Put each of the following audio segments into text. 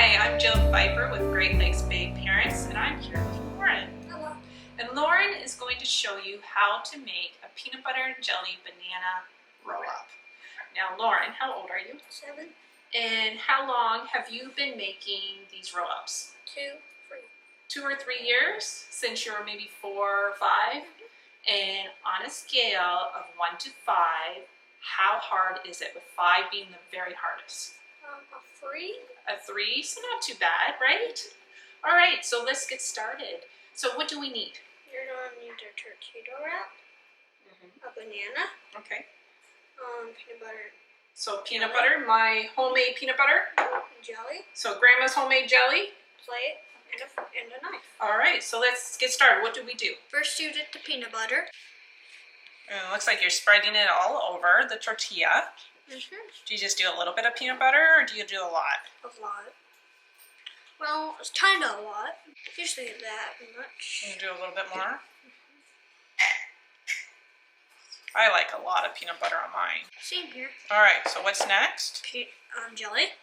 Hi, I'm Jill Viper with Great Lakes Bay Parents, and I'm here with Lauren. Hello. And Lauren is going to show you how to make a peanut butter and jelly banana roll-up. Now, Lauren, how old are you? 7, And how long have you been making these roll-ups? 2, 3. 2 or 3 years? Since you were maybe 4 or 5? And on a scale of 1 to 5, how hard is it, with 5 being the very hardest? A 3. A 3, so not too bad, right? All right, so let's get started. So what do we need? You're going to need a tortilla wrap, a banana, Okay. peanut butter, So peanut butter, my homemade peanut butter. jelly, So Grandma's homemade jelly. plate, and a knife. All right, so let's get started. What do we do? First, you get the peanut butter. It looks like you're spreading it all over the tortilla. Do you just do a little bit of peanut butter, or do you do a lot? A lot. Well, it's kind of a lot. Usually that much. You do a little bit more? I like a lot of peanut butter on mine. Same here. All right, so what's next? Jelly.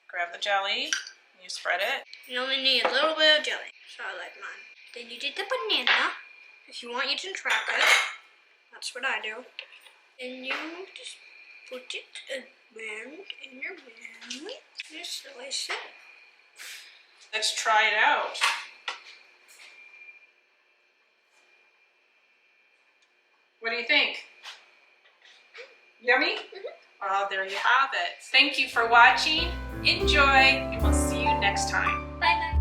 Grab the jelly, you spread it. You only need a little bit of jelly, so I like mine. Then you did the banana. If you want, you can trap it. That's what I do. Then you just put it around in your bag. Just slice it. Let's try it out. What do you think? Yummy? Well, there you have it. Thank you for watching. Enjoy, and we'll see you next time. Bye bye.